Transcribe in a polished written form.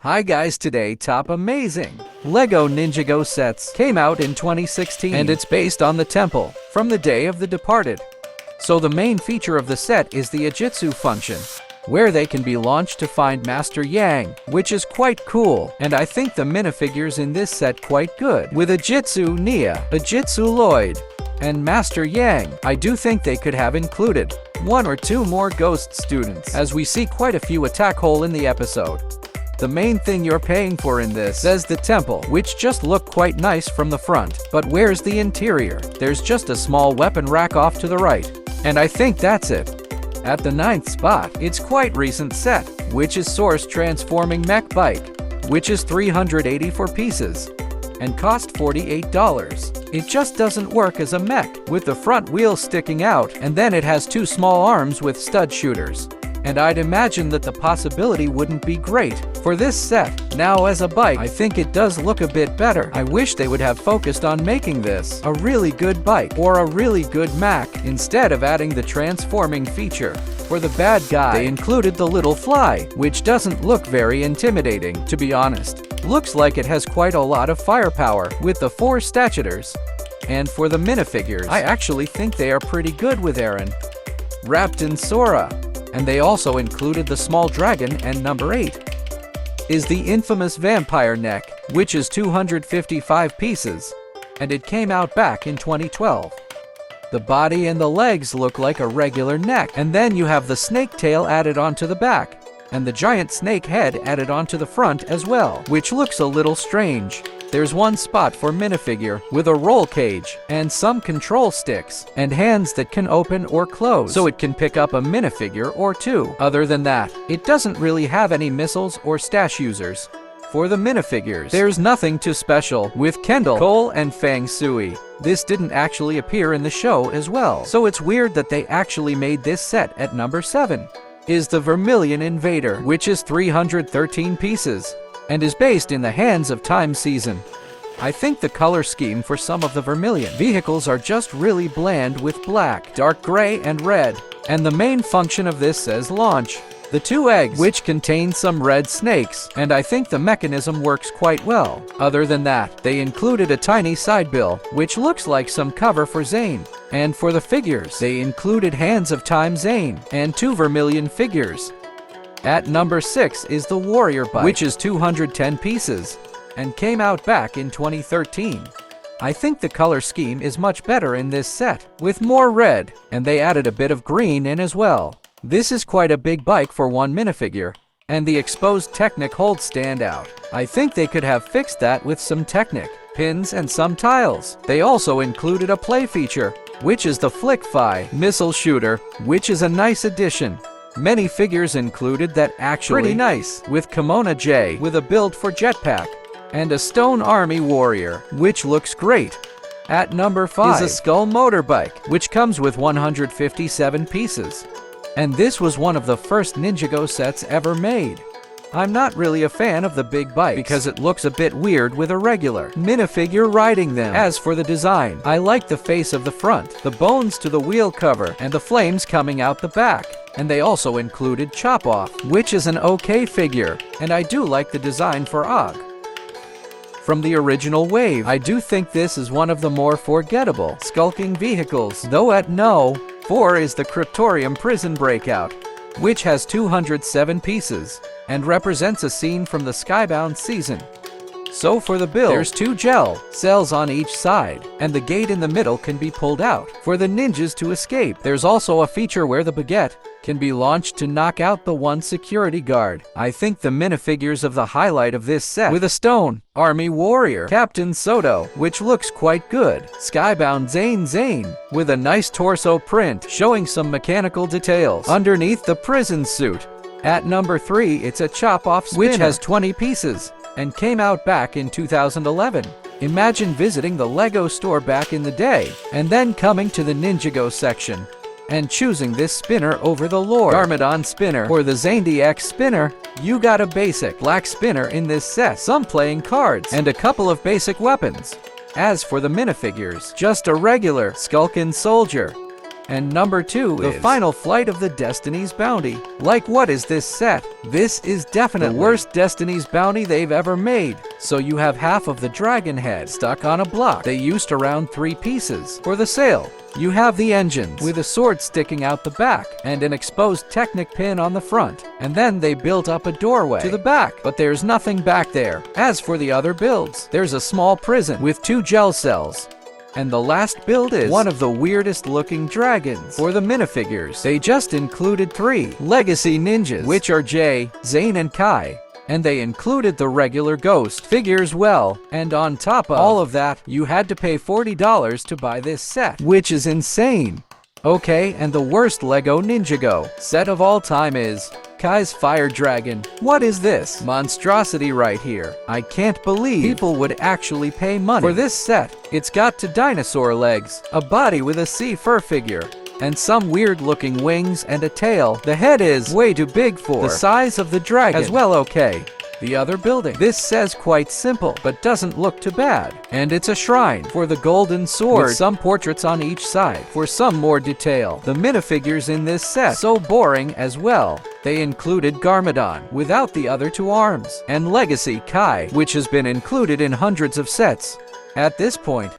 Hi guys, today top amazing LEGO Ninjago sets came out in 2016 and it's based on the temple from the Day of the Departed. So the main feature of the set is the Ajitsu function, where they can be launched to find Master Yang, which is quite cool, and I think the minifigures in this set quite good. With Ajitsu Nia, Ajitsu Lloyd, and Master Yang, I do think they could have included one or two more ghost students, as we see quite a few attack hole in the episode. The main thing you're paying for in this is the temple, which just look quite nice from the front. But where's the interior? There's just a small weapon rack off to the right. And I think that's it. At the 9th spot, it's quite recent set, which is Source Transforming Mech Bike, which is 384 pieces and cost $48. It just doesn't work as a mech, with the front wheels sticking out, and then it has two small arms with stud shooters. And I'd imagine that the possibility wouldn't be great for this set. Now as a bike, I think it does look a bit better. I wish they would have focused on making this a really good bike or a really good mech instead of adding the transforming feature. For the bad guy, they included the little fly, which doesn't look very intimidating, to be honest. Looks like it has quite a lot of firepower with the 4 statuators. And for the minifigures, I actually think they are pretty good with Aaron, wrapped in Sora. And they also included the small dragon, and number 8 is the infamous vampire neck, which is 255 pieces, and it came out back in 2012. The body and the legs look like a regular neck, and then you have the snake tail added onto the back, and the giant snake head added onto the front as well, which looks a little strange. There's one spot for minifigure with a roll cage and some control sticks and hands that can open or close, so it can pick up a minifigure or two. Other than that, it doesn't really have any missiles or stash users. For the minifigures, there's nothing too special with Kendall, Cole, and Fang Sui. This didn't actually appear in the show as well, so it's weird that they actually made this set at number 7. Is the Vermilion Invader, which is 313 pieces and is based in the Hands of Time season. I think the color scheme for some of the Vermilion vehicles are just really bland with black, dark gray, and red. And the main function of this says launch the 2 eggs, which contain some red snakes, and I think the mechanism works quite well. Other than that, they included a tiny side bill, which looks like some cover for Zane. And for the figures, they included Hands of Time Zane and 2 Vermilion figures. At number 6 is the Warrior Bike, which is 210 pieces and came out back in 2013. I think the color scheme is much better in this set, with more red, and they added a bit of green in as well. This is quite a big bike for one minifigure, and the exposed Technic hold stand out. I think they could have fixed that with some Technic pins and some tiles. They also included a play feature, which is the Flick-Fi missile shooter, which is a nice addition. Many figures included that actually pretty nice, with Kimona J with a build for jetpack, and a Stone Army Warrior, which looks great. At number 5 is a Skull Motorbike, which comes with 157 pieces. And this was one of the first Ninjago sets ever made. I'm not really a fan of the big bikes because it looks a bit weird with a regular minifigure riding them. As for the design, I like the face of the front, the bones to the wheel cover, and the flames coming out the back. And they also included Chop Off, which is an okay figure, and I do like the design for Og. From the original wave, I do think this is one of the more forgettable skulking vehicles, though at no. 4 is the Cryptorium Prison Breakout, which has 207 pieces and represents a scene from the Skybound season. So for the build, there's 2 gel cells on each side, and the gate in the middle can be pulled out for the ninjas to escape. There's also a feature where the baguette can be launched to knock out the one security guard. I think the minifigures of the highlight of this set, with a Stone Army Warrior, Captain Soto, which looks quite good, Skybound Zane with a nice torso print showing some mechanical details underneath the prison suit. At number 3, it's a Chop Off Spinner, which has 20 pieces and came out back in 2011. Imagine visiting the LEGO store back in the day and then coming to the Ninjago section and choosing this spinner over the Lord Garmadon spinner or the Zane DX spinner. You got a basic black spinner in this set, some playing cards, and a couple of basic weapons. As for the minifigures, just a regular Skulkin soldier And number 2 is the final flight of the Destiny's Bounty. Like, what is this set? This is definitely the worst Destiny's Bounty they've ever made. So you have half of the dragon head stuck on a block. They used around 3 pieces for the sail. You have the engines with a sword sticking out the back and an exposed Technic pin on the front. And then they built up a doorway to the back, but there's nothing back there. As for the other builds, there's a small prison with 2 gel cells. And the last build is one of the weirdest looking dragons. For the minifigures, they just included 3 legacy ninjas, which are Jay, Zane, and Kai. And they included the regular ghost figures well. And on top of all of that, you had to pay $40 to buy this set, which is insane. Okay, and the worst Lego Ninjago set of all time is Kai's Fire Dragon. What is this monstrosity right here? I can't believe people would actually pay money for this set. It's got 2 dinosaur legs, a body with a sea fur figure, and some weird looking wings and a tail. The head is way too big for the size of the dragon as well. Okay, the other building. This says quite simple, but doesn't look too bad. And it's a shrine for the golden sword with some portraits on each side for some more detail. The minifigures in this set, so boring as well. They included Garmadon without the other 2 arms, and Legacy Kai, which has been included in hundreds of sets. At this point,